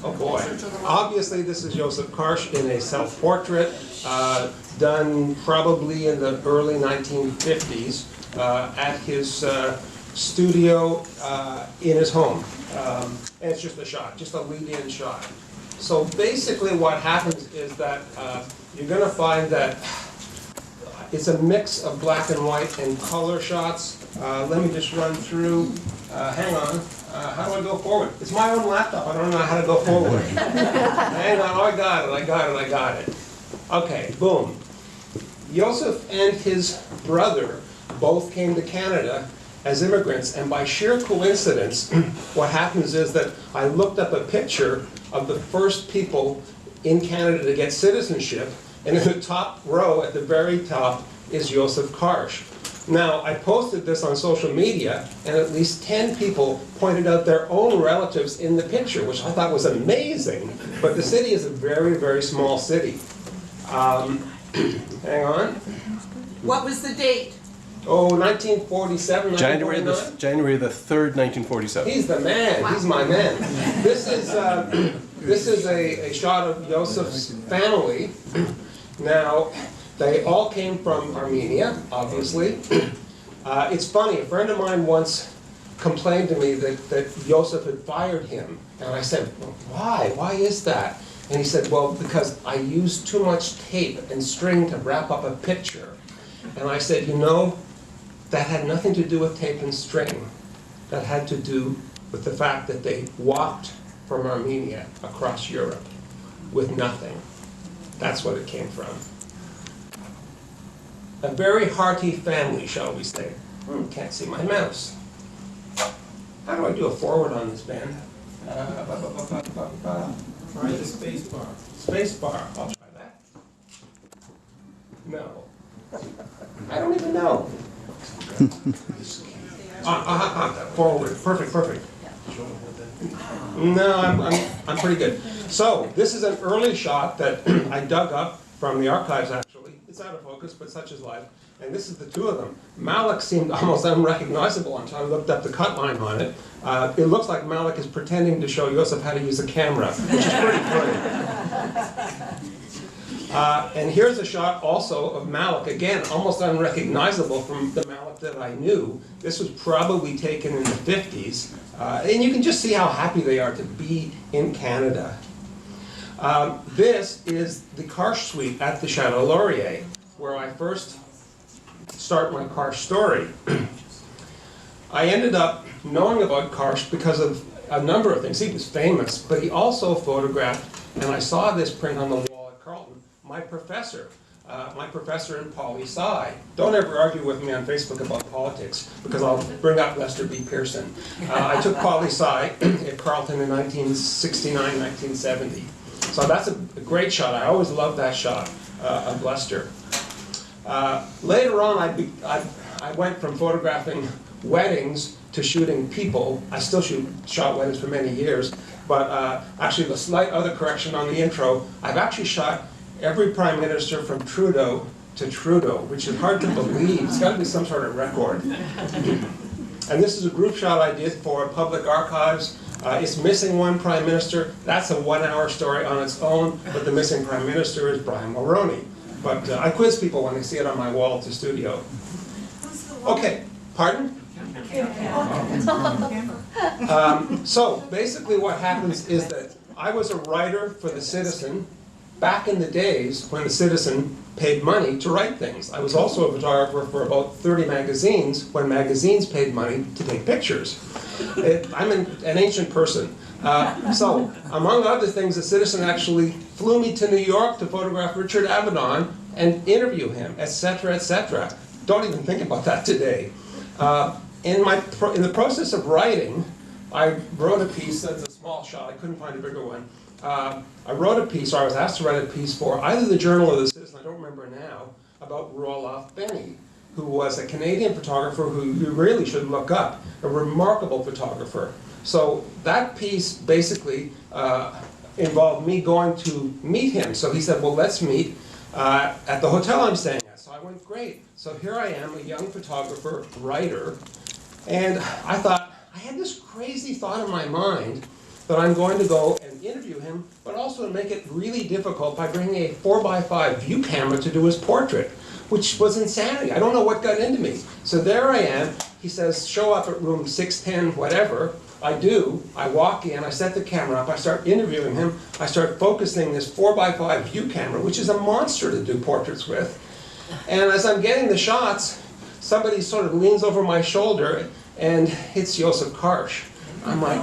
Oh boy. Obviously this is Yousuf Karsh in a self-portrait done probably in the early 1950s at his studio in his home. And it's just a shot, just a lead-in shot. So basically what happens is that you're going to find that it's a mix of black and white and color shots. Let me just run through. Hang on. How do I go forward? It's my own laptop. I don't know how to go forward. Hang on. Oh, I got it. Okay, boom. Yousuf and his brother both came to Canada as immigrants, and by sheer coincidence, what happens is that I looked up a picture of the first people in Canada to get citizenship, and in the top row, at the very top, is Yousuf Karsh. Now, I posted this on social media, and at least 10 people pointed out their own relatives in the picture, which I thought was amazing. But the city is a very, very small city. Hang on. What was the date? Oh, 1947, January the 3rd, 1947. He's the man. Wow. He's my man. This is a shot of Yousuf's family. Now, they all came from Armenia, obviously. It's funny, a friend of mine once complained to me that Yousuf had fired him. And I said, well, why? Why is that? And he said, well, because I used too much tape and string to wrap up a picture. And I said, you know, that had nothing to do with tape and string. That had to do with the fact that they walked from Armenia across Europe with nothing. That's what it came from. A very hearty family, shall we say. Can't see my mouse. How do I do a forward on this band? Try the space bar. Space bar. I'll try that. No. I don't even know. Forward. Perfect. No, I'm pretty good. So this is an early shot that I dug up from the archives. Actually, it's out of focus, but such is life. And this is the two of them. Malak seemed almost unrecognizable until I looked up the cut line on it. It looks like Malak is pretending to show Yousuf how to use a camera, which is pretty funny. And here's a shot also of Malak, again, almost unrecognizable from the Malak that I knew. This was probably taken in the 50s. And you can just see how happy they are to be in Canada. This is the Karsh suite at the Chateau Laurier, where I first start my Karsh story. I ended up knowing about Karsh because of a number of things. He was famous, but he also photographed, and I saw this print on the wall at Carleton, my professor in poli-sci. Don't ever argue with me on Facebook about politics, because I'll bring up Lester B. Pearson. I took poli-sci at Carleton in 1969, 1970. So that's a great shot. I always loved that shot of Lester. Later on, I went from photographing weddings to shooting people. I still shot weddings for many years, but actually the slight other correction on the intro, I've actually shot every prime minister from Trudeau to Trudeau, which is hard to believe. It's got to be some sort of record. And this is a group shot I did for Public Archives. It's missing one prime minister. That's a 1-hour story on its own, but the missing prime minister is Brian Mulroney. But I quiz people when they see it on my wall at the studio. Okay, pardon? So basically what happens is that I was a writer for the Citizen back in the days when the Citizen paid money to write things. I was also a photographer for about 30 magazines when magazines paid money to take pictures. I'm an ancient person. So, among other things, the Citizen actually flew me to New York to photograph Richard Avedon and interview him, etc., etc. Don't even think about that today. In the process of writing, I wrote a piece. That's a small shot. I couldn't find a bigger one. I wrote a piece, or I was asked to write a piece for either the Journal or the Citizen, I don't remember now, about Roelof Benny, who was a Canadian photographer who you really should look up, a remarkable photographer. So that piece basically involved me going to meet him. So he said, well, let's meet at the hotel I'm staying at. So I went, great. So here I am, a young photographer, writer, and I thought, I had this crazy thought in my mind that I'm going to go and interview him, but also to make it really difficult by bringing a 4x5 view camera to do his portrait, which was insanity. I don't know what got into me. So there I am. He says, show up at room 610, whatever. I do. I walk in, I set the camera up, I start interviewing him, I start focusing this 4x5 view camera, which is a monster to do portraits with. And as I'm getting the shots, somebody sort of leans over my shoulder, and it's Yousuf Karsh. I'm like,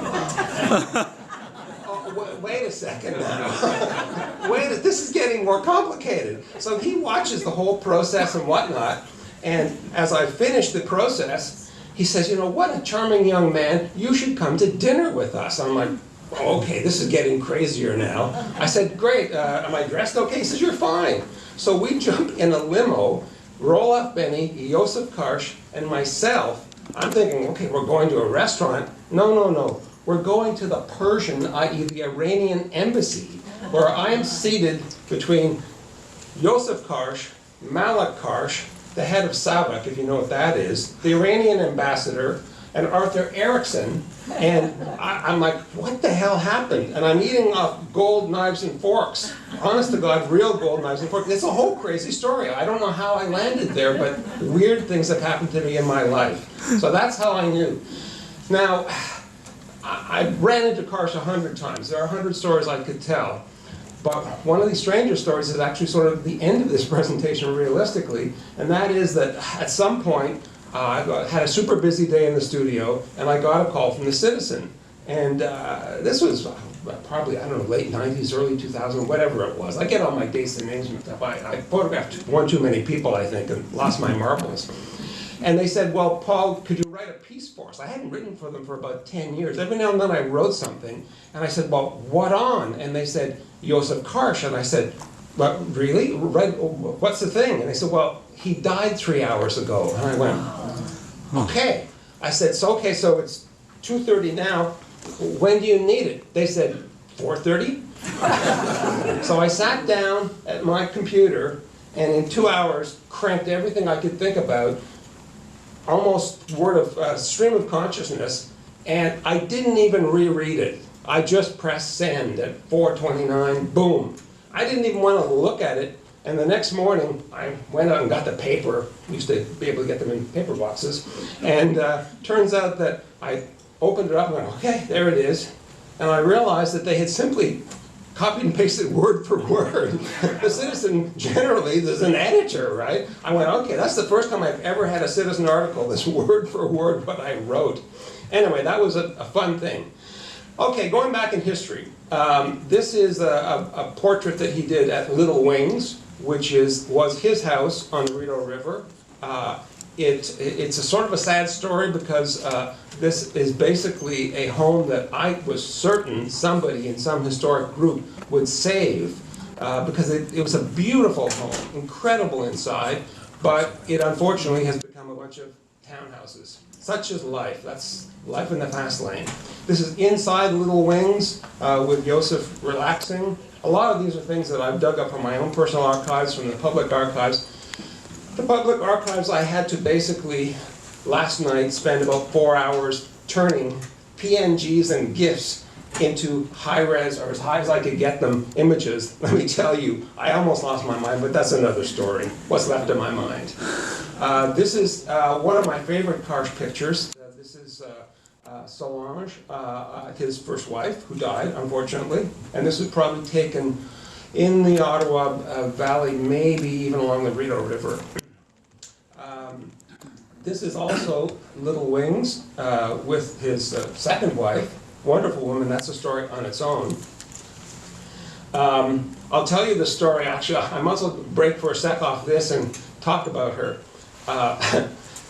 oh, wait a second now. This is getting more complicated. So he watches the whole process and whatnot, and as I finish the process, he says, you know, what a charming young man, you should come to dinner with us. I'm like, oh, okay, this is getting crazier now. I said, great, am I dressed okay? He says, you're fine. So we jump in a limo, roll up Benny, Yousuf Karsh, and myself. I'm thinking, okay, we're going to a restaurant. No. We're going to the Persian, i.e. the Iranian embassy, where I am seated between Yousuf Karsh, Malak Karsh, the head of Savak, if you know what that is, the Iranian ambassador, and Arthur Erickson, and I'm like, what the hell happened? And I'm eating off gold knives and forks. Honest to God, real gold knives and forks. It's a whole crazy story. I don't know how I landed there, but weird things have happened to me in my life. So that's how I knew. Now, I ran into Karsh 100 times. There are 100 stories I could tell. But one of the stranger stories is actually sort of the end of this presentation realistically, and that is that at some point, I had a super busy day in the studio, and I got a call from the Citizen. And this was probably, I don't know, late 90s, early 2000s, whatever it was. I get all my dates and names mixed up. I photographed one too many people, I think, and lost my marbles. And they said, well, Paul, could you write a piece for us? I hadn't written for them for about 10 years. Every now and then I wrote something, and I said, well, what on? And they said, Yousuf Karsh. And I said, well, really? What's the thing? And they said, well, he died 3 hours ago. And I went, okay. I said, so it's 2:30 now. When do you need it? They said, 4:30? So I sat down at my computer, and in 2 hours, cranked everything I could think about, almost stream of consciousness, and I didn't even reread it. I just pressed send at 4:29, boom. I didn't even want to look at it, and the next morning I went out and got the paper. We used to be able to get them in paper boxes, and turns out that I opened it up and went, okay, there it is, and I realized that they had simply copied and pasted word for word. The Citizen, generally, there's an editor, right? I went, okay, that's the first time I've ever had a Citizen article that's word for word what I wrote. Anyway, that was a fun thing. Okay, going back in history, this is a portrait that he did at Little Wings, which was his house on the Rideau River. It's a sort of a sad story because this is basically a home that I was certain somebody in some historic group would save because it was a beautiful home, incredible inside, but it unfortunately has become a bunch of townhouses. Such is life. That's life in the fast lane. This is inside Little Wings with Yousuf relaxing. A lot of these are things that I've dug up from my own personal archives, from the public archives. The public archives, I had to basically, last night, spend about 4 hours turning PNGs and GIFs into high-res, or as high as I could get them, images. Let me tell you, I almost lost my mind, but that's another story. What's left of my mind. This is one of my favorite Karsh pictures. This is Solange, his first wife, who died, unfortunately. And this was probably taken in the Ottawa Valley, maybe even along the Rideau River. This is also Little Wings with his second wife. Wonderful woman, that's a story on its own. I'll tell you the story, actually. I might as well break for a sec off this and talk about her.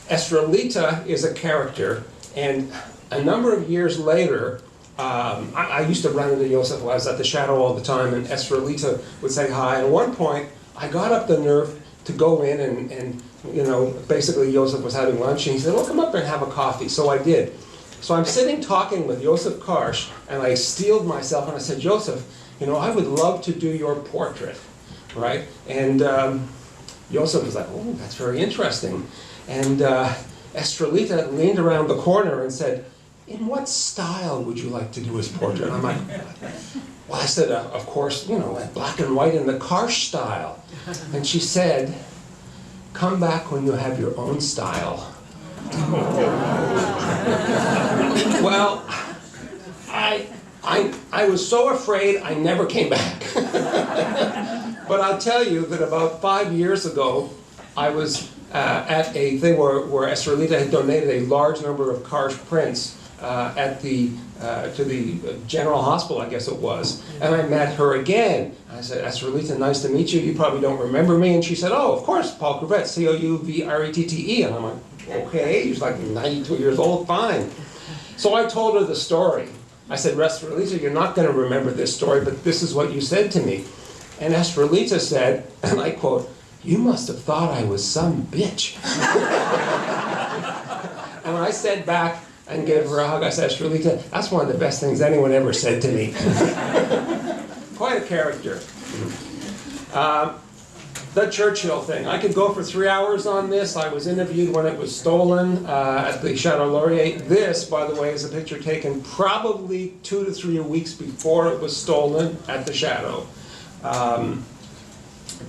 Estrelita is a character, and a number of years later, I used to run into Yousuf. I was at the Shadow all the time, and Estrelita would say hi. And at one point, I got up the nerve to go in and you know, basically Yousuf was having lunch, and he said, well, come up and have a coffee. So I did. So I'm sitting talking with Yousuf Karsh, and I steeled myself, and I said, Yousuf, you know, I would love to do your portrait, right? And Yousuf was like, oh, that's very interesting. And Estrelita leaned around the corner and said, in what style would you like to do his portrait? And I'm like, well, I said, of course, you know, black and white in the Karsh style. And she said, come back when you have your own style. Well, I was so afraid I never came back. But I'll tell you that about 5 years ago, I was at a thing where Estrelita had donated a large number of Karsh prints to the General Hospital, I guess it was. And I met her again. I said, Estrelita, nice to meet you. You probably don't remember me. And she said, oh, of course, Paul Couvrette, Couvrette. And I'm like, okay. He's like 92 years old, fine. So I told her the story. I said, Estrelita, you're not going to remember this story, but this is what you said to me. And Estrelita said, and I quote, you must have thought I was some bitch. And I said back and gave her a hug. I said, Estrelita, that's one of the best things anyone ever said to me. Quite a character. The Churchill thing. I could go for 3 hours on this. I was interviewed when it was stolen at the Chateau Laurier. This, by the way, is a picture taken probably 2 to 3 weeks before it was stolen at the Chateau.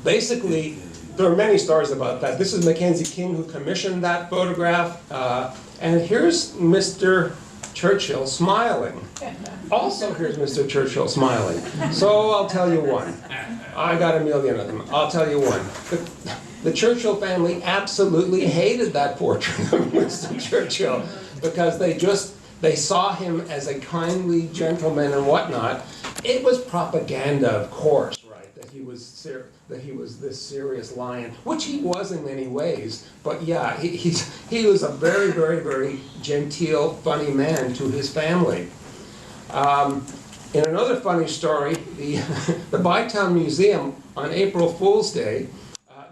Basically, there are many stories about that. This is Mackenzie King who commissioned that photograph. And here's Mr. Churchill smiling. Also, here's Mr. Churchill smiling. So I'll tell you one. I got a million of them. I'll tell you one. The Churchill family absolutely hated that portrait of Mr. Churchill because they saw him as a kindly gentleman and whatnot. It was propaganda, of course, right? That he was this serious lion, which he was in many ways. But yeah, he was a very, very, very genteel, funny man to his family. In another funny story, the Bytown Museum on April Fool's Day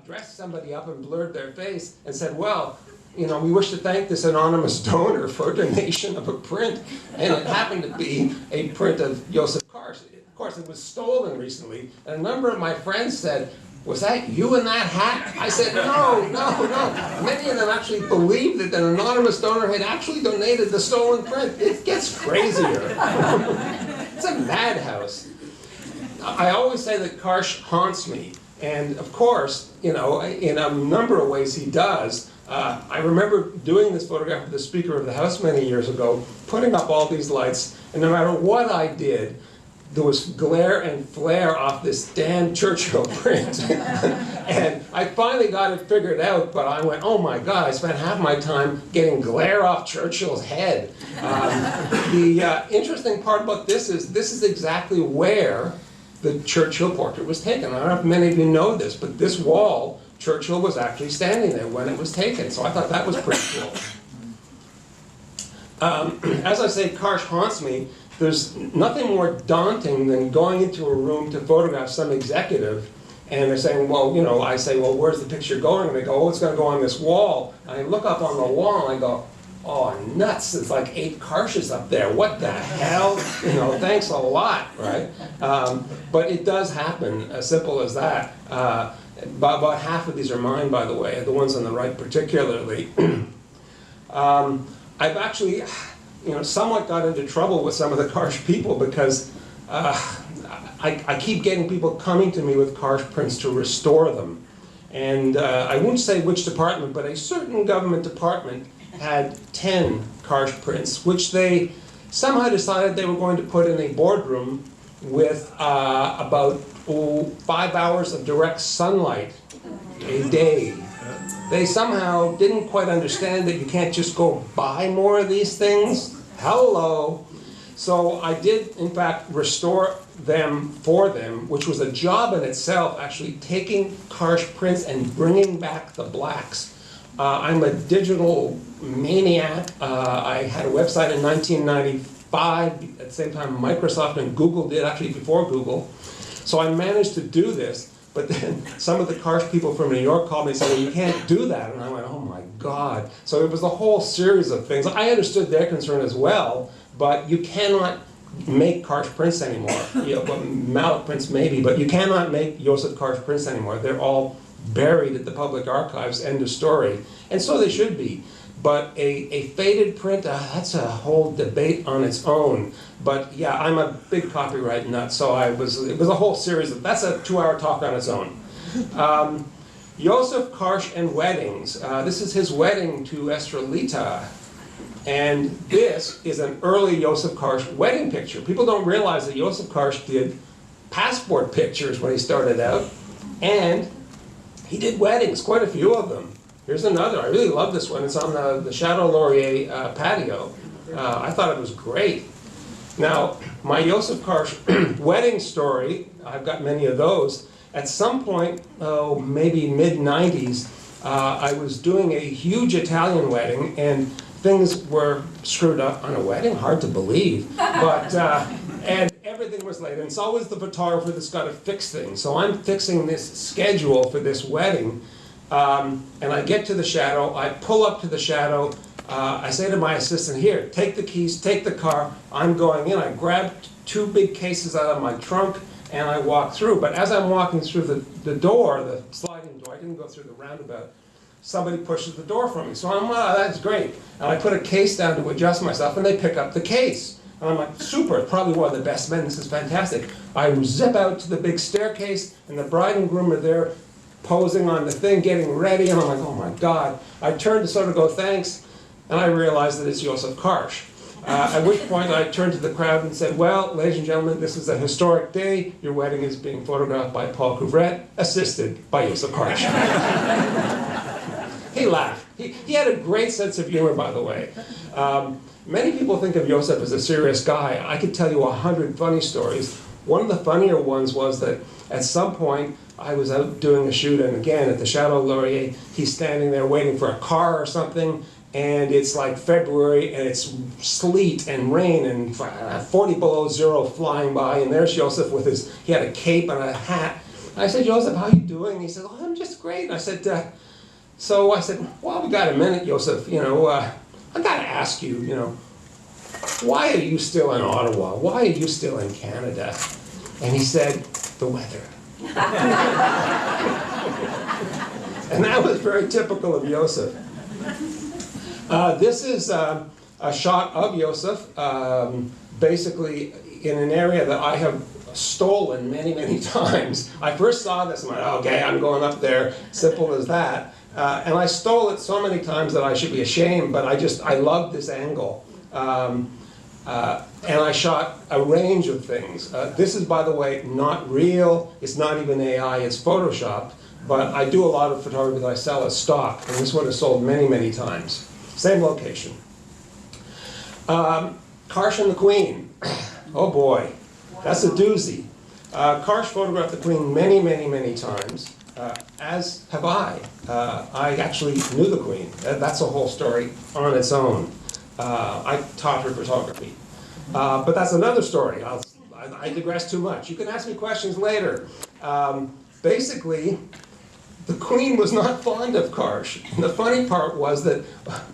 dressed somebody up and blurred their face and said, well, you know, we wish to thank this anonymous donor for a donation of a print. And it happened to be a print of Yousuf Karsh. Of course, it was stolen recently. And a number of my friends said, was that you in that hat? I said, no. Many of them actually believed that an anonymous donor had actually donated the stolen print. It gets crazier. It's a madhouse. I always say that Karsh haunts me. And of course, you know, in a number of ways he does. I remember doing this photograph of the Speaker of the House many years ago, putting up all these lights, and no matter what I did, there was glare and flare off this damn Churchill print. And I finally got it figured out, but I went, oh my God, I spent half my time getting glare off Churchill's head. The interesting part about this is exactly where the Churchill portrait was taken. I don't know if many of you know this, but this wall, Churchill was actually standing there when it was taken. So I thought that was pretty cool. As I say, Karsh haunts me. There's nothing more daunting than going into a room to photograph some executive, and they're saying, well, you know, I say, well, where's the picture going? And they go, oh, it's going to go on this wall. And I look up on the wall, and I go, oh, nuts, it's like 8 Karshes up there. What the hell? You know, thanks a lot, right? But it does happen, as simple as that. About half of these are mine, by the way, the ones on the right particularly. I've actually, you know, somewhat got into trouble with some of the Karsh people because I keep getting people coming to me with Karsh prints to restore them. And I won't say which department, but a certain government department had 10 Karsh prints, which they somehow decided they were going to put in a boardroom with about 5 hours of direct sunlight a day. They somehow didn't quite understand that you can't just go buy more of these things. Hello. So I did, in fact, restore them for them, which was a job in itself, actually taking Karsh prints and bringing back the blacks. I'm a digital maniac. I had a website in 1995, at the same time Microsoft and Google did, actually before Google. So I managed to do this. But then some of the Karsh people from New York called me and said, well, you can't do that. And I went, oh my God. So it was a whole series of things. I understood their concern as well, but you cannot make Karsh prints anymore. You know, well, Malak prints maybe, but you cannot make Yousuf Karsh prints anymore. They're all buried at the public archives, end of story. And so they should be. But a faded print, that's a whole debate on its own. But yeah, I'm a big copyright nut, so it was a whole series that's a 2-hour talk on its own. Yousuf, Karsh, and weddings. This is his wedding to Estrelita. And this is an early Yousuf Karsh wedding picture. People don't realize that Yousuf Karsh did passport pictures when he started out, and he did weddings, quite a few of them. Here's another. I really love this one. It's on the Chateau Laurier patio. I thought it was great. Now, my Yousuf Karsh wedding story, I've got many of those. At some point, maybe mid-90s, I was doing a huge Italian wedding, and things were screwed up on a wedding, hard to believe. But, and everything was late. And it's always the photographer that's got to fix things. So I'm fixing this schedule for this wedding. And I get to the Chateau, I pull up to the Chateau, I say to my assistant, here, take the keys, take the car, I'm going in. I grab 2 big cases out of my trunk, and I walk through. But as I'm walking through the door, the sliding door, I didn't go through the roundabout, somebody pushes the door for me. So I'm, wow, that's great. And I put a case down to adjust myself, and they pick up the case. And I'm like, super, probably one of the best men, this is fantastic. I zip out to the big staircase, and the bride and groom are there, posing on the thing, getting ready, and I'm like, oh my God. I turned to sort of go, thanks, and I realized that it's Yousuf Karsh. At which point I turned to the crowd and said, well, ladies and gentlemen, this is a historic day. Your wedding is being photographed by Paul Couvrette, assisted by Yousuf Karsh. He laughed. He had a great sense of humor, by the way. Many people think of Yousuf as a serious guy. I could tell you 100 funny stories. One of the funnier ones was that at some point, I was out doing a shoot, and again, at the Chateau Laurier, he's standing there waiting for a car or something, and it's like February, and it's sleet and rain, and 40 below zero flying by, and there's Yousuf with he had a cape and a hat. I said, Yousuf, how you doing? And he said, oh, I'm just great. And I said, well, we got a minute, Yousuf, I gotta ask you, why are you still in Ottawa? Why are you still in Canada? And he said, the weather. And that was very typical of Yousuf. This is a shot of Yousuf, basically in an area that I have stolen many, many times. I first saw this and I went, okay, I'm going up there, simple as that. And I stole it so many times that I should be ashamed, but I love this angle. And I shot a range of things. This is, by the way, not real. It's not even AI, it's Photoshopped. But I do a lot of photography that I sell as stock, and this one is sold many, many times. Same location. Karsh and the Queen. Oh boy, that's a doozy. Karsh photographed the Queen many, many, many times, as have I. I actually knew the Queen. That's a whole story on its own. I taught her photography. But that's another story. I digress too much. You can ask me questions later. Basically, the Queen was not fond of Karsh. And the funny part was that,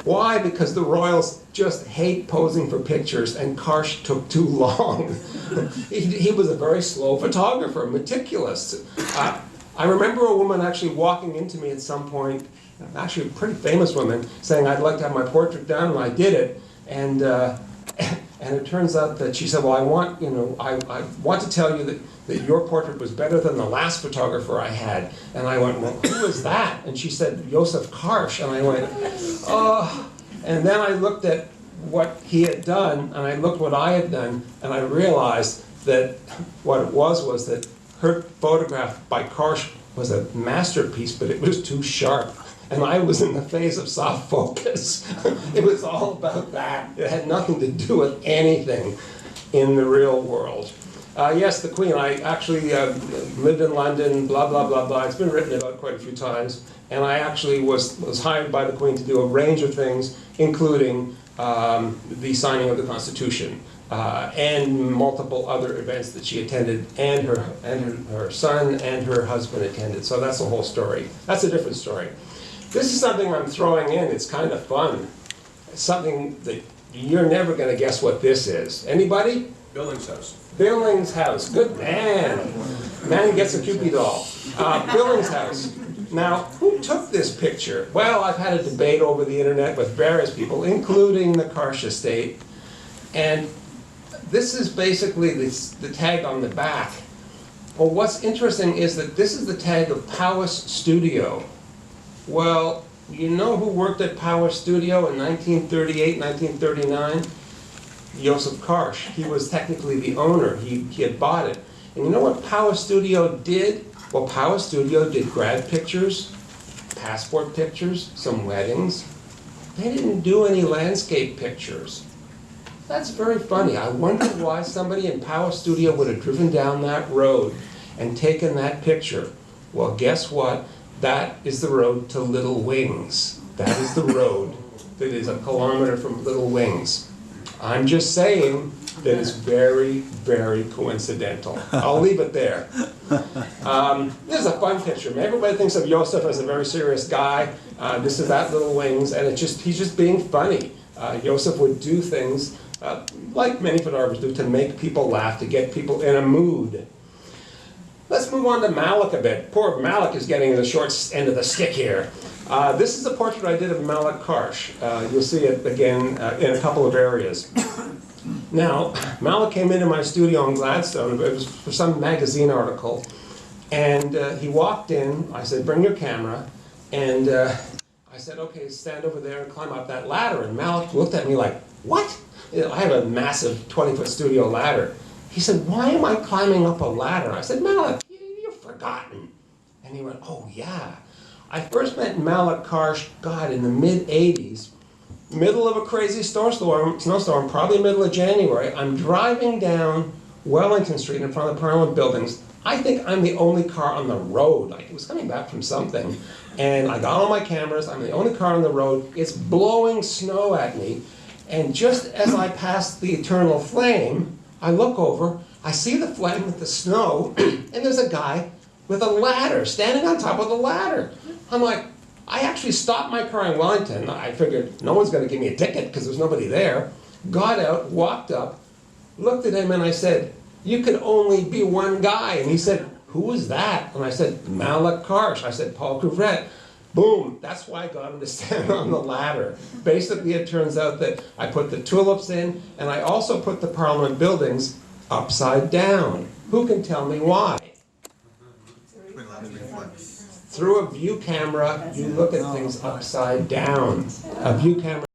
why? Because the royals just hate posing for pictures, and Karsh took too long. He was a very slow photographer, meticulous. I remember a woman actually walking into me at some point, actually a pretty famous woman, saying, I'd like to have my portrait done, and I did it. And it turns out that she said, well, I want to tell you that your portrait was better than the last photographer I had. And I went, well, who was that? And she said, Yousuf Karsh. And I went, oh. And then I looked at what he had done, and I looked what I had done, and I realized that what it was that her photograph by Karsh was a masterpiece, but it was too sharp. And I was in the phase of soft focus. It was all about that. It had nothing to do with anything in the real world. Yes, the Queen. I actually lived in London, blah, blah, blah, blah. It's been written about quite a few times. And I actually was hired by the Queen to do a range of things, including the signing of the Constitution. And multiple other events that she attended, and her son and her husband attended. So that's the whole story. That's a different story. This is something I'm throwing in. It's kind of fun. It's something that you're never going to guess what this is. Anybody? Billings house. Billings house. Good man. Man gets a Cupid doll. Billings house. Now, who took this picture? Well, I've had a debate over the internet with various people, including the Karsh estate. And this is basically the tag on the back. Well, what's interesting is that this is the tag of Powis Studio. Well, you know who worked at Powis Studio in 1938, 1939? Yousuf Karsh. He was technically the owner. He had bought it. And you know what Powis Studio did? Well, Powis Studio did grad pictures, passport pictures, some weddings. They didn't do any landscape pictures. That's very funny. I wonder why somebody in Powis Studio would have driven down that road and taken that picture. Well, guess what? That is the road to Little Wings. That is the road that is a kilometer from Little Wings. I'm just saying that it's very, very coincidental. I'll leave it there. This is a fun picture. Everybody thinks of Yousuf as a very serious guy. This is at Little Wings, and he's just being funny. Yousuf would do things like many photographers do to make people laugh, to get people in a mood. Let's move on to Malak a bit. Poor Malak is getting the short end of the stick here. This is a portrait I did of Malak Karsh. You'll see it again in a couple of areas. Now, Malak came into my studio in Gladstone. It was for some magazine article. And he walked in. I said, bring your camera. And I said, okay, stand over there and climb up that ladder. And Malak looked at me like, what? I have a massive 20-foot studio ladder. He said, why am I climbing up a ladder? I said, Malak, you've forgotten. And he went, oh, yeah. I first met Malak Karsh, God, in the mid-'80s, middle of a crazy snowstorm, probably middle of January. I'm driving down Wellington Street in front of the Parliament buildings. I think I'm the only car on the road. Like, it was coming back from something. And I got all my cameras. I'm the only car on the road. It's blowing snow at me. And just as I pass the eternal flame, I look over, I see the flame with the snow, and there's a guy with a ladder, standing on top of the ladder. I'm like, I actually stopped my car in Wellington. I figured no one's going to give me a ticket because there's nobody there. Got out, walked up, looked at him, and I said, you can only be one guy. And he said, who is that? And I said, Malak Karsh. I said, Paul Couvrette. Boom, that's why I got him to stand on the ladder. Basically, it turns out that I put the tulips in, and I also put the Parliament buildings upside down. Who can tell me why? Through a view camera, you look at things upside down. A view camera